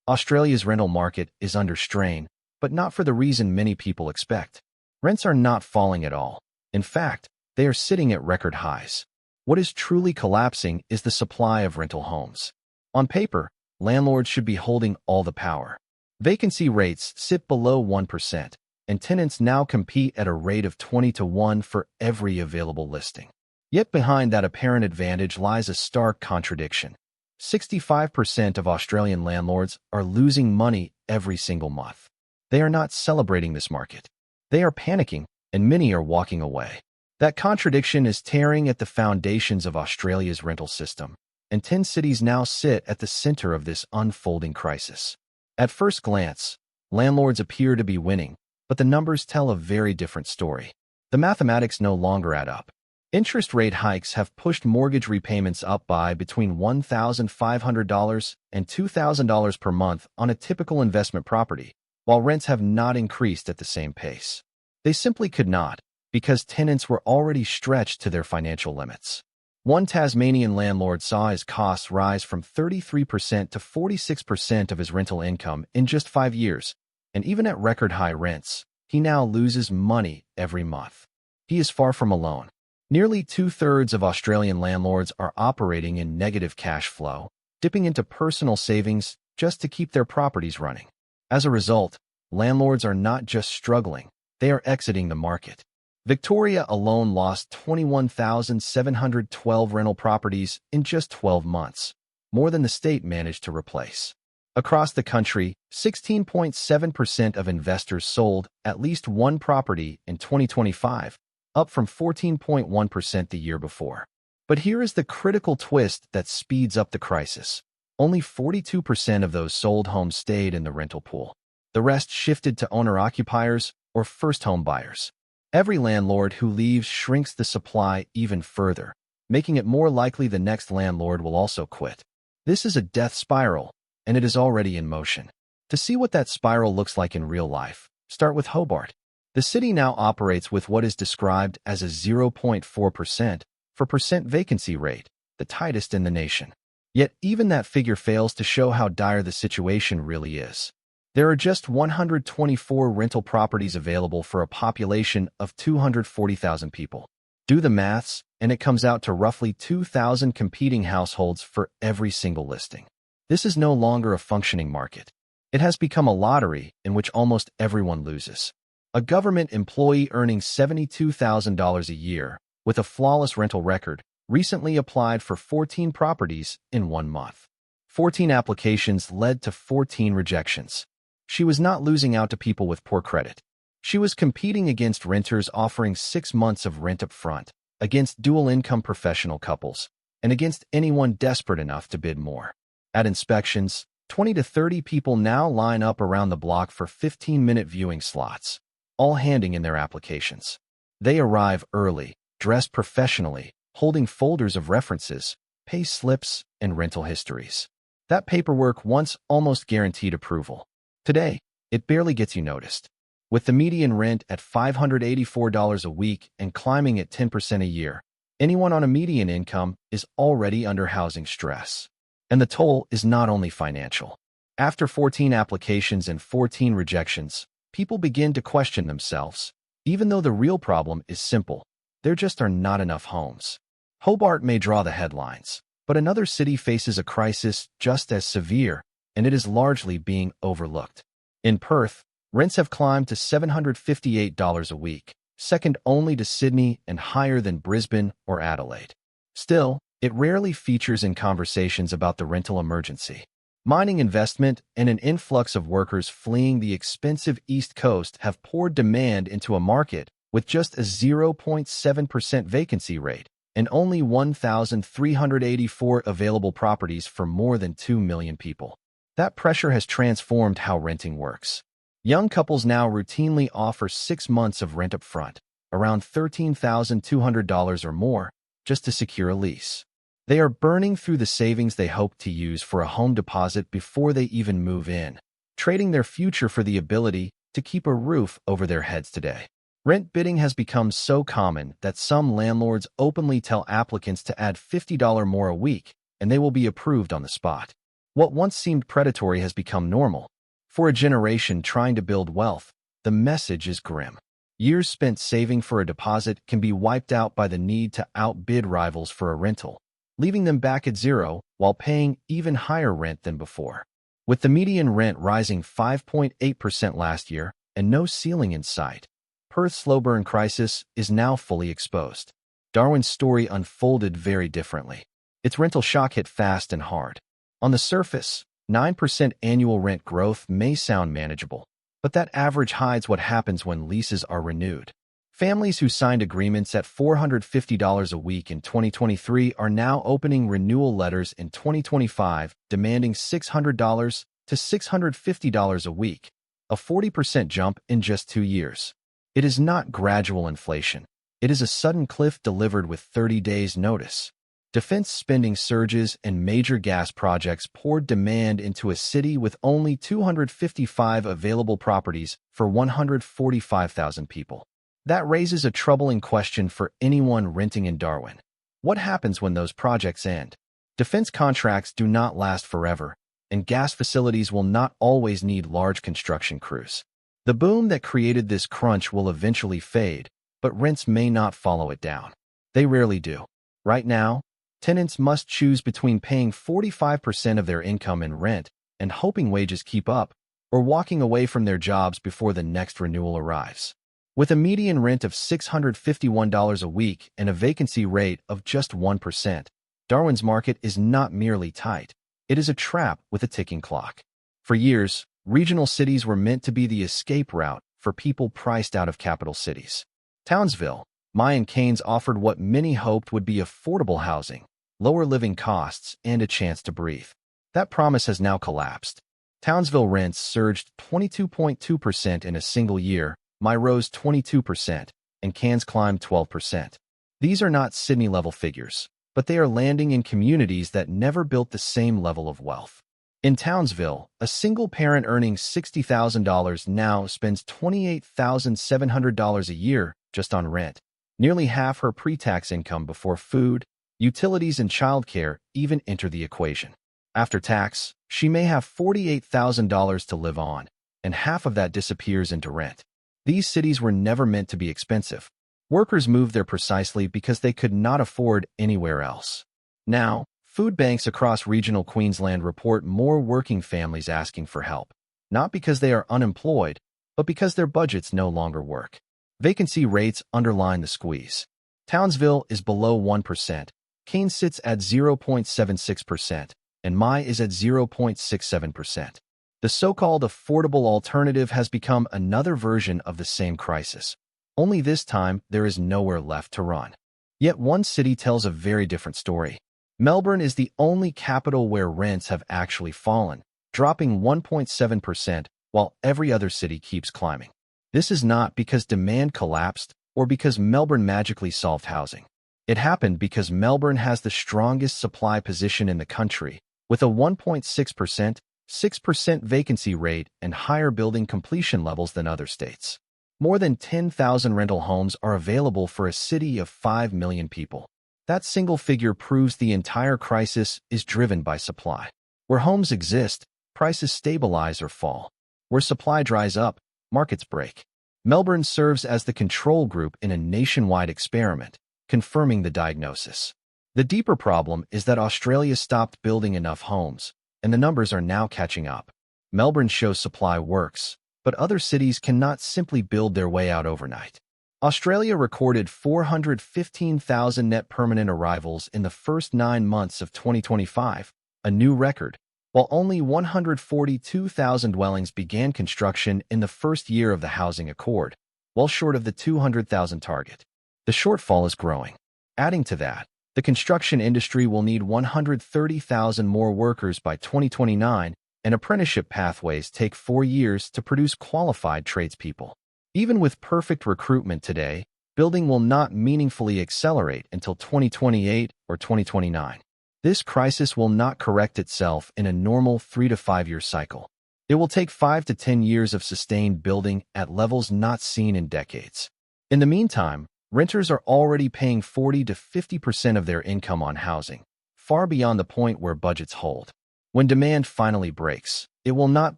Australia's rental market is under strain, but not for the reason many people expect. Rents are not falling at all. In fact, they are sitting at record highs. What is truly collapsing is the supply of rental homes. On paper, landlords should be holding all the power. Vacancy rates sit below 1%, and tenants now compete at a rate of 20-to-1 for every available listing. Yet behind that apparent advantage lies a stark contradiction. 65% of Australian landlords are losing money every single month. They are not celebrating this market. They are panicking, and many are walking away. That contradiction is tearing at the foundations of Australia's rental system, and 10 cities now sit at the center of this unfolding crisis. At first glance, landlords appear to be winning, but the numbers tell a very different story. The mathematics no longer add up. Interest rate hikes have pushed mortgage repayments up by between $1,500 and $2,000 per month on a typical investment property, while rents have not increased at the same pace. They simply could not, because tenants were already stretched to their financial limits. One Tasmanian landlord saw his costs rise from 33% to 46% of his rental income in just 5 years, and even at record-high rents, he now loses money every month. He is far from alone. Nearly 2/3 of Australian landlords are operating in negative cash flow, dipping into personal savings just to keep their properties running. As a result, landlords are not just struggling, they are exiting the market. Victoria alone lost 21,712 rental properties in just 12 months, more than the state managed to replace. Across the country, 16.7% of investors sold at least one property in 2025, up from 14.1% the year before. But here is the critical twist that speeds up the crisis. Only 42% of those sold homes stayed in the rental pool. The rest shifted to owner-occupiers or first-home buyers. Every landlord who leaves shrinks the supply even further, making it more likely the next landlord will also quit. This is a death spiral, and it is already in motion. To see what that spiral looks like in real life, start with Hobart. The city now operates with what is described as a 0.4% vacancy rate, the tightest in the nation. Yet even that figure fails to show how dire the situation really is. There are just 124 rental properties available for a population of 240,000 people. Do the maths, and it comes out to roughly 2,000 competing households for every single listing. This is no longer a functioning market. It has become a lottery in which almost everyone loses. A government employee earning $72,000 a year, with a flawless rental record, recently applied for 14 properties in 1 month. 14 applications led to 14 rejections. She was not losing out to people with poor credit. She was competing against renters offering 6 months of rent up front, against dual-income professional couples, and against anyone desperate enough to bid more. At inspections, 20 to 30 people now line up around the block for 15-minute viewing slots, all handing in their applications. They arrive early, dressed professionally, holding folders of references, pay slips, and rental histories. That paperwork once almost guaranteed approval. Today, it barely gets you noticed. With the median rent at $584 a week and climbing at 10% a year, anyone on a median income is already under housing stress. And the toll is not only financial. After 14 applications and 14 rejections, people begin to question themselves. Even though the real problem is simple, there just are not enough homes. Hobart may draw the headlines, but another city faces a crisis just as severe, and it is largely being overlooked. In Perth, rents have climbed to $758 a week, second only to Sydney and higher than Brisbane or Adelaide. Still, it rarely features in conversations about the rental emergency. Mining investment and an influx of workers fleeing the expensive East Coast have poured demand into a market with just a 0.7% vacancy rate and only 1,384 available properties for more than 2 million people. That pressure has transformed how renting works. Young couples now routinely offer 6 months of rent up front, around $13,200 or more, just to secure a lease. They are burning through the savings they hoped to use for a home deposit before they even move in, trading their future for the ability to keep a roof over their heads today. Rent bidding has become so common that some landlords openly tell applicants to add $50 more a week, and they will be approved on the spot. What once seemed predatory has become normal. For a generation trying to build wealth, the message is grim. Years spent saving for a deposit can be wiped out by the need to outbid rivals for a rental, leaving them back at zero while paying even higher rent than before. With the median rent rising 5.8% last year and no ceiling in sight, Perth's slow burn crisis is now fully exposed. Darwin's story unfolded very differently. Its rental shock hit fast and hard. On the surface, 9% annual rent growth may sound manageable, but that average hides what happens when leases are renewed. Families who signed agreements at $450 a week in 2023 are now opening renewal letters in 2025 demanding $600 to $650 a week, a 40% jump in just 2 years. It is not gradual inflation. It is a sudden cliff delivered with 30 days' notice. Defense spending surges and major gas projects poured demand into a city with only 255 available properties for 145,000 people. That raises a troubling question for anyone renting in Darwin. What happens when those projects end? Defense contracts do not last forever, and gas facilities will not always need large construction crews. The boom that created this crunch will eventually fade, but rents may not follow it down. They rarely do. Right now, tenants must choose between paying 45% of their income in rent and hoping wages keep up, or walking away from their jobs before the next renewal arrives. With a median rent of $651 a week and a vacancy rate of just 1%, Darwin's market is not merely tight. It is a trap with a ticking clock. For years, regional cities were meant to be the escape route for people priced out of capital cities. Townsville, May and Keynes offered what many hoped would be affordable housing, lower living costs, and a chance to breathe. That promise has now collapsed. Townsville rents surged 22.2% in a single year, May rose 22%, and Cairns climbed 12%. These are not Sydney-level figures, but they are landing in communities that never built the same level of wealth. In Townsville, a single parent earning $60,000 now spends $28,700 a year just on rent, nearly half her pre-tax income before food, utilities, and childcare even enter the equation. After tax, she may have $48,000 to live on, and half of that disappears into rent. These cities were never meant to be expensive. Workers moved there precisely because they could not afford anywhere else. Now, food banks across regional Queensland report more working families asking for help, not because they are unemployed, but because their budgets no longer work. Vacancy rates underline the squeeze. Townsville is below 1%, Cairns sits at 0.76%, and May is at 0.67%. The so-called affordable alternative has become another version of the same crisis. Only this time, there is nowhere left to run. Yet one city tells a very different story. Melbourne is the only capital where rents have actually fallen, dropping 1.7%, while every other city keeps climbing. This is not because demand collapsed or because Melbourne magically solved housing. It happened because Melbourne has the strongest supply position in the country, with a 1.6%, 6% vacancy rate and higher building completion levels than other states. More than 10,000 rental homes are available for a city of 5 million people. That single figure proves the entire crisis is driven by supply. Where homes exist, prices stabilize or fall. Where supply dries up, markets break. Melbourne serves as the control group in a nationwide experiment, confirming the diagnosis. The deeper problem is that Australia stopped building enough homes, and the numbers are now catching up. Melbourne shows supply works, but other cities cannot simply build their way out overnight. Australia recorded 415,000 net permanent arrivals in the first 9 months of 2025, a new record, while only 142,000 dwellings began construction in the first year of the Housing Accord, well short of the 200,000 target. The shortfall is growing. Adding to that, the construction industry will need 130,000 more workers by 2029, and apprenticeship pathways take 4 years to produce qualified tradespeople. Even with perfect recruitment today, building will not meaningfully accelerate until 2028 or 2029. This crisis will not correct itself in a normal 3 to 5 year cycle. It will take 5 to 10 years of sustained building at levels not seen in decades. In the meantime, renters are already paying 40 to 50% of their income on housing, far beyond the point where budgets hold. When demand finally breaks, it will not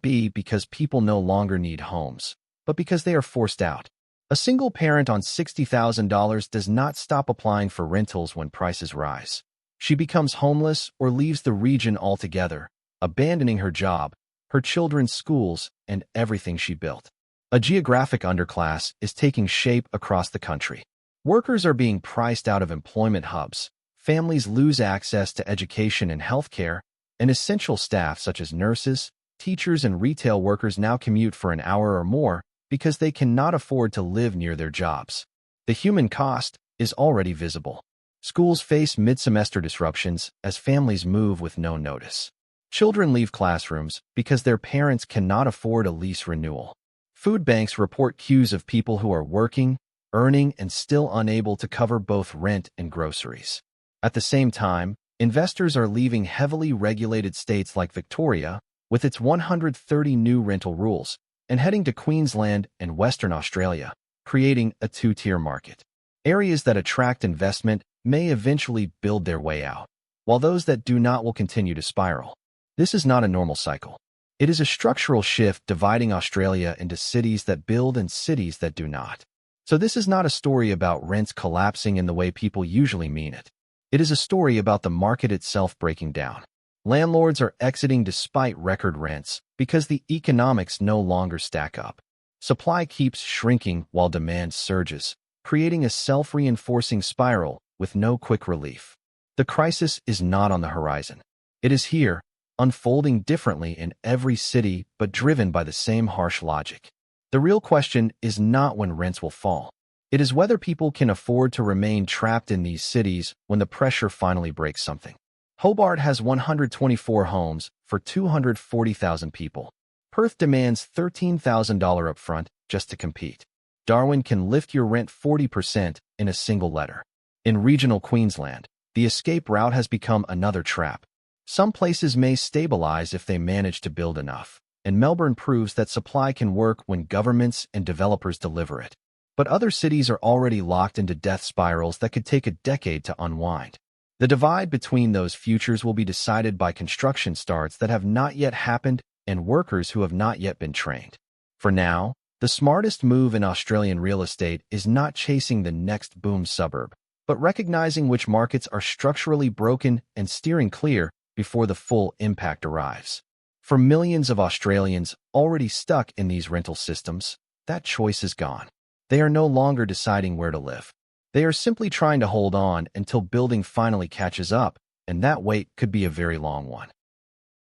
be because people no longer need homes, but because they are forced out. A single parent on $60,000 does not stop applying for rentals when prices rise. She becomes homeless or leaves the region altogether, abandoning her job, her children's schools, and everything she built. A geographic underclass is taking shape across the country. Workers are being priced out of employment hubs, families lose access to education and healthcare, and essential staff such as nurses, teachers, and retail workers now commute for an hour or more because they cannot afford to live near their jobs. The human cost is already visible. Schools face mid-semester disruptions as families move with no notice. Children leave classrooms because their parents cannot afford a lease renewal. Food banks report queues of people who are working, earning, and still unable to cover both rent and groceries. At the same time, investors are leaving heavily regulated states like Victoria, with its 130 new rental rules, and heading to Queensland and Western Australia, creating a two-tier market. Areas that attract investment may eventually build their way out, while those that do not will continue to spiral. This is not a normal cycle. It is a structural shift dividing Australia into cities that build and cities that do not. So this is not a story about rents collapsing in the way people usually mean it. It is a story about the market itself breaking down. Landlords are exiting despite record rents because the economics no longer stack up. Supply keeps shrinking while demand surges, creating a self-reinforcing spiral with no quick relief. The crisis is not on the horizon. It is here, unfolding differently in every city but driven by the same harsh logic. The real question is not when rents will fall. It is whether people can afford to remain trapped in these cities when the pressure finally breaks something. Hobart has 124 homes for 240,000 people. Perth demands $13,000 upfront just to compete. Darwin can lift your rent 40% in a single letter. In regional Queensland, the escape route has become another trap. Some places may stabilize if they manage to build enough, and Melbourne proves that supply can work when governments and developers deliver it. But other cities are already locked into death spirals that could take a decade to unwind. The divide between those futures will be decided by construction starts that have not yet happened and workers who have not yet been trained. For now, the smartest move in Australian real estate is not chasing the next boom suburb, but recognizing which markets are structurally broken and steering clear before the full impact arrives. For millions of Australians already stuck in these rental systems, that choice is gone. They are no longer deciding where to live. They are simply trying to hold on until building finally catches up, and that wait could be a very long one.